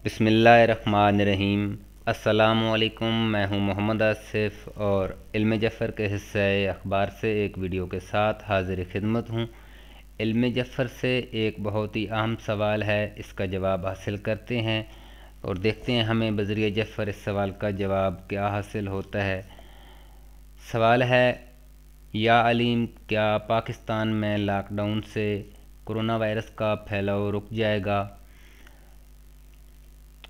बिस्मिल्लाहिर्रहमानिर्रहीम। अस्सलामुअलैकुम। मैं हूं मोहम्मद आसिफ और इल्म जफ़र के हिस्से अखबार से एक वीडियो के साथ हाज़िर खिदमत हूं। इल्म जफ़र से एक बहुत ही अहम सवाल है, इसका जवाब हासिल करते हैं और देखते हैं हमें बज़रिए जफ़र इस सवाल का जवाब क्या हासिल होता है। सवाल है, या अलीम, क्या पाकिस्तान में लॉकडाउन से कोरोना वायरस का फैलाव रुक जाएगा?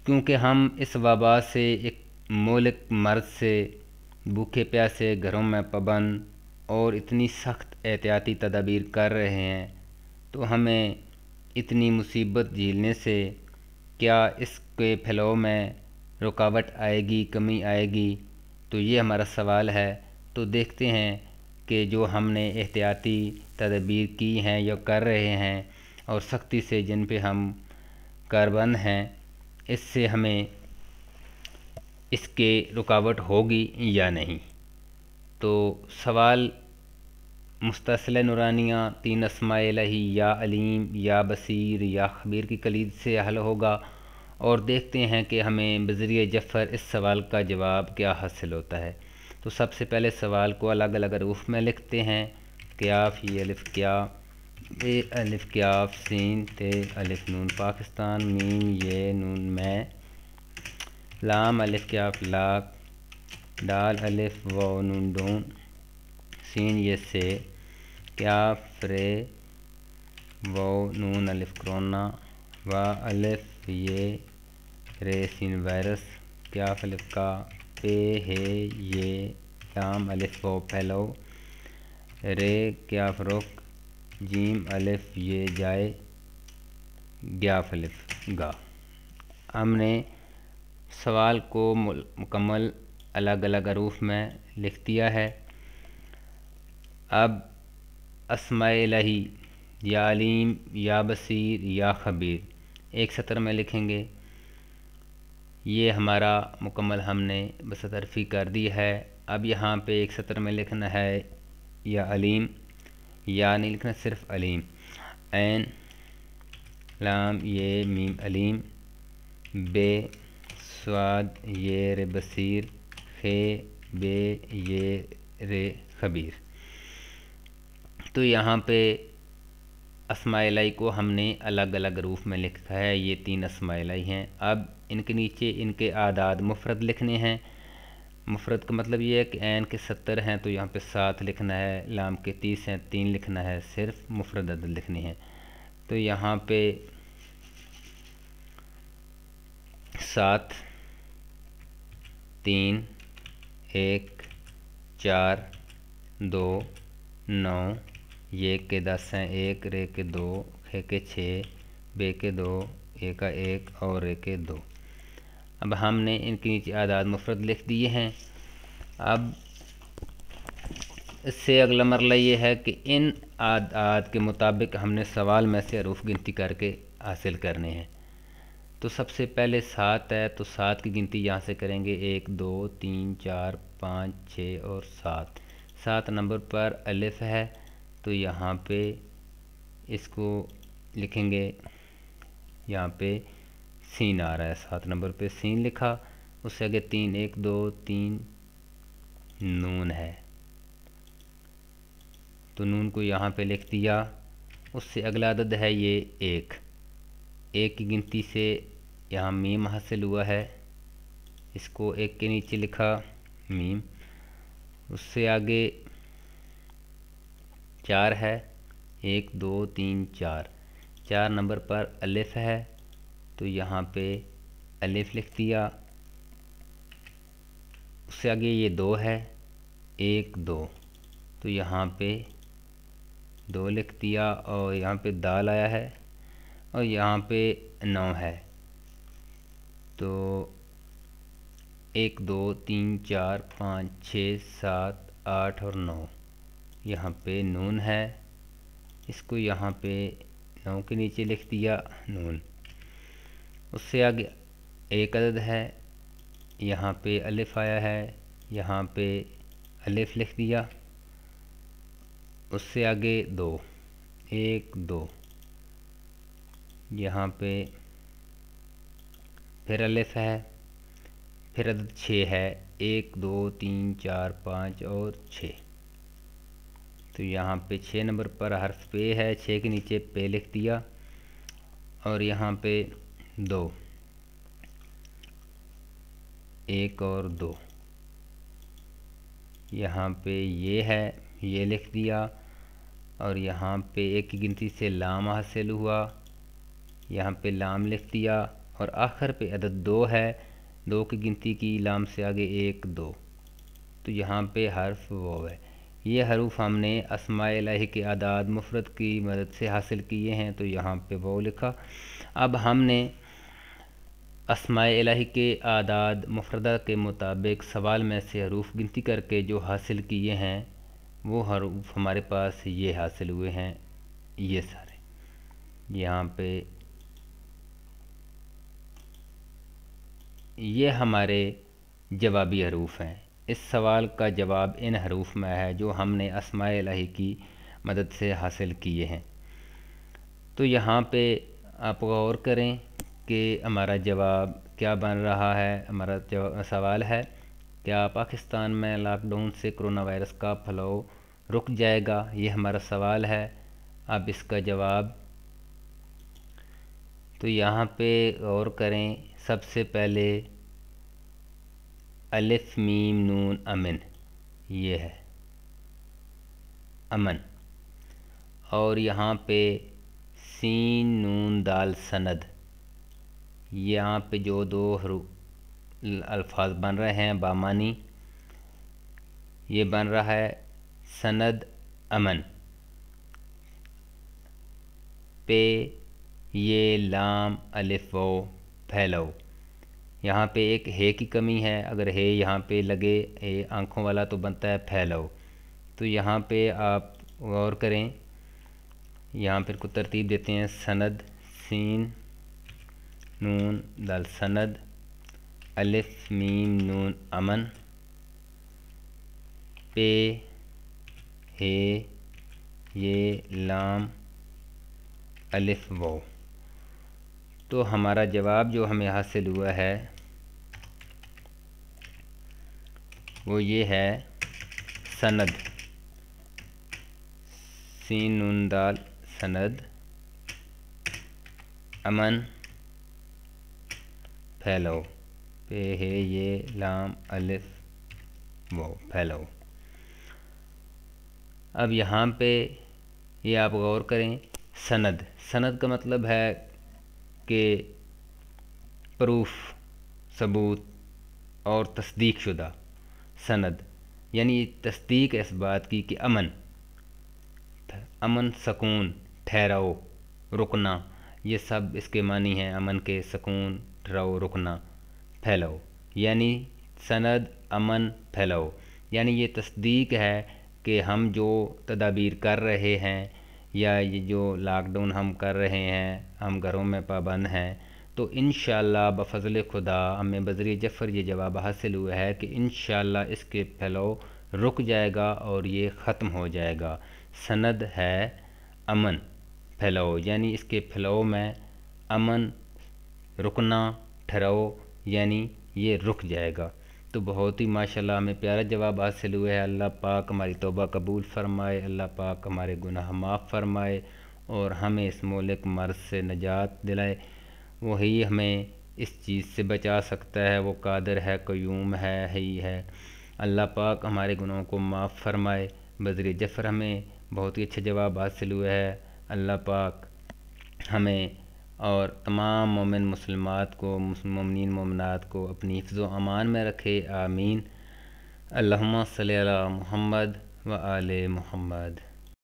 क्योंकि हम इस वबा से, एक मौलिक मर्ज़ से, भूखे प्यासे घरों में पाबंद और इतनी सख्त एहतियाती तदाबीर कर रहे हैं, तो हमें इतनी मुसीबत झेलने से क्या इसके फैलाव में रुकावट आएगी, कमी आएगी? तो ये हमारा सवाल है। तो देखते हैं कि जो हमने एहतियाती तदाबीर की हैं या कर रहे हैं और सख्ती से जिन पे हम कारबंद हैं, इससे हमें इसके रुकावट होगी या नहीं। तो सवाल मुस्तसिल नूरानिया 3 अस्माए इलाही या अलीम, या बसीर, या खबीर की कलीद से हल होगा और देखते हैं कि हमें बज़रिए जफ़र इस सवाल का जवाब क्या हासिल होता है। तो सबसे पहले सवाल को अलग अलग हरूफ में लिखते हैं। क्याफ, ये अलिफ क्या, ए अलिफ क्याफ, सीन ते अलिफ नून पाकिस्तान, मीम ये नून मैं, लाम अलिफ क्याफ लाक, डाल अलिफ वाव नून दून, सीन ये से, क्याफ रे वाव नून अलिफ कोरोना, वा अलिफ ये रे सीन वायरस, क्याफ अलिफ का, पे है ये, लाम अलिफ वाव फैलाव, रे क्याफ रुक, जीम अलिफ ये जाए, ग्याफ अलिफ गा। हमने सवाल को मुकम्मल अलग अलग हरूफ में लिख दिया है। अब अस्माए इलाही, या अलीम, या बसीर, या खबीर एक सतर में लिखेंगे। ये हमारा मुकम्मल हमने बसतरफ़ी कर दी है। अब यहाँ पे एक सतर में लिखना है या अलीम, या नहीं लिखना, सिर्फ अलीम, ऐन लाम ये मीम अलीम, बे स्वाद ये रे बसीर, खे बे ये रे खबीर। तो यहाँ पे अस्माइलाई को हमने अलग अलग रूप में लिखा है। ये 3 अस्माइलाई हैं। अब इनके नीचे इनके आदाद मुफरद लिखने हैं। मुफरद का मतलब ये है कि ऐन के 70 हैं तो यहाँ पे 7 लिखना है, लाम के 30 हैं 3 लिखना है, सिर्फ मुफरद अदद लिखने हैं। तो यहाँ पे 7, 3, 1, 4, 2, 9, ये के 10 हैं, 1 रे के 2, खे के 6, बे के 2, ए का 1 और रे के 2। अब हमने इनके नीचे आदाद मुफरद लिख दिए हैं। अब इससे अगला मरला ये है कि इन आदाद के मुताबिक हमने सवाल में से हरूफ गिनती करके हासिल करने हैं। तो सबसे पहले 7 है, तो 7 की गिनती यहाँ से करेंगे, 1, 2, 3, 4, 5, 6 और 7। 7 नंबर पर अलिफ है तो यहाँ पे इसको लिखेंगे, यहाँ पे सीन आ रहा है, 7 नंबर पे सीन लिखा। उससे आगे 3, 1, 2, 3 नून है तो नून को यहाँ पे लिख दिया। उससे अगला अदद है ये 1। 1 की गिनती से यहाँ मीम हासिल हुआ है, इसको 1 के नीचे लिखा मीम। उससे आगे 4 है, 1, 2, 3, 4। 4 नंबर पर अलिफ है तो यहाँ पे अलिफ लिख दिया। उससे आगे ये 2 है, 1, 2, तो यहाँ पे 2 लिख दिया और यहाँ पे दाल आया है और यहाँ पे 9 है तो 1, 2, 3, 4, 5, 6, 7, 8 और 9, यहाँ पे नून है, इसको यहाँ पे 9 के नीचे लिख दिया नून। उससे आगे एक अदद है, यहाँ पे अलिफ आया है, यहाँ पे अलिफ लिख दिया। उससे आगे 2, 1, 2, यहाँ पे پھر الف ہے، پھر عدد 6 ہے، 1 2 3 4 5 اور 6۔ تو یہاں پہ 6 نمبر پر حرف پے ہے، 6 کے نیچے پے لکھ دیا، اور یہاں پہ 2، 1 اور 2، یہاں پہ یہ ہے، یہ لکھ دیا، اور یہاں پہ 1 کی گنتی سے لام حاصل ہوا، یہاں پہ لام لکھ دیا، اور آخر پہ عدد 2 ہے، 2 کی گنتی کی، لام سے آگے 1 2، تو یہاں پہ حرف واو ہے۔ یہ حروف ہم نے اسماء الہی کے اعداد مفرد کی مدد سے حاصل کیے ہیں، تو یہاں پہ واو لکھا۔ اب ہم نے اسماء الہی کے اعداد مفردہ کے مطابق سوال میں سے حروف گنتی کر کے جو حاصل کیے ہیں وہ حروف ہمارے پاس یہ حاصل ہوئے ہیں، یہ سارے یہاں پہ یہ ہمارے جوابی حروف ہیں۔ اس سوال کا جواب ان حروف میں ہے جو ہم نے اسماء الہی کی مدد سے حاصل کیے ہیں۔ تو یہاں پہ آپ غور کریں کہ ہمارا جواب کیا بن رہا ہے۔ ہمارا سوال ہے، کیا پاکستان میں لاک ڈاؤن سے کرونا وائرس کا پھیلاؤ رک جائے گا؟ یہ ہمارا سوال ہے۔ اب اس کا جواب، تو یہاں پہ غور کریں، سب سے پہلے الف میم نون امن، یہ ہے امن، اور یہاں پہ سین نون دال سند، یہاں پہ جو 2 الفاظ بن رہے ہیں بامانی، یہ بن رہا ہے سند امن، پہ یہ لام الف واو پھیلاؤ، یہاں پہ ایک ہے کی کمی ہے، اگر ہے یہاں پہ لگے آنکھوں والا تو بنتا ہے پھیلاؤ۔ تو یہاں پہ آپ غور کریں، یہاں پھر کو ترتیب دیتے ہیں، سند سین نون دال سند، الف میم نون امن، پہ ہے یہ لام الف واو۔ تو ہمارا جواب جو ہمیں حاصل ہوا ہے وہ یہ ہے سند، سین نون دال سند، امن پھیلاؤ، پہ ہے یہ لام الف واو پھیلاؤ۔ اب یہاں پہ یہ آپ غور کریں، سند، سند کا مطلب ہے کہ پروف، ثبوت اور تصدیق شدہ، سند یعنی تصدیق اس بات کی کہ امن، امن سکون ٹھہراؤ رکنا، یہ سب اس کے معنی ہیں، امن کے، سکون ٹھہراؤ رکنا، پھیلاؤ، یعنی سند امن پھیلاؤ، یعنی یہ تصدیق ہے کہ ہم جو تدابیر کر رہے ہیں یا یہ جو لاک ڈاؤن ہم کر رہے ہیں، ہم گھروں میں پابند ہیں، تو انشاءاللہ بفضل خدا ہمیں بذریعہ جعفر یہ جواب حاصل ہوا ہے کہ انشاءاللہ اس کے پھیلاؤ رک جائے گا اور یہ ختم ہو جائے گا۔ سند ہے امن پھیلاؤ، یعنی اس کے پھیلاؤ میں امن، رکنا، ٹھہراؤ، یعنی یہ رک جائے گا۔ تو بہت ہی ماشاءاللہ ہمیں پیارا جواب حاصل ہوا ہے۔ اللہ پاک ہماری توبہ قبول فرمائے، اللہ پاک ہمارے گناہ معاف فرمائے اور ہمیں اس مہلک مرض سے نجات دلائے۔ وہی ہمیں اس چیز سے بچا سکتا ہے، وہ قادر ہے، قیوم ہے، حی ہے۔ اللہ پاک ہمارے گناہوں کو معاف فرمائے۔ بذریعہ جعفر ہمیں بہت ہی اچھا جواب حاصل ہوا ہے۔ اللہ پاک ہمیں اور تمام مومن مسلمات کو، مومنین مومنات کو اپنی حفظ و امان میں رکھے، آمین۔ اللہم صلی علی محمد و آل محمد۔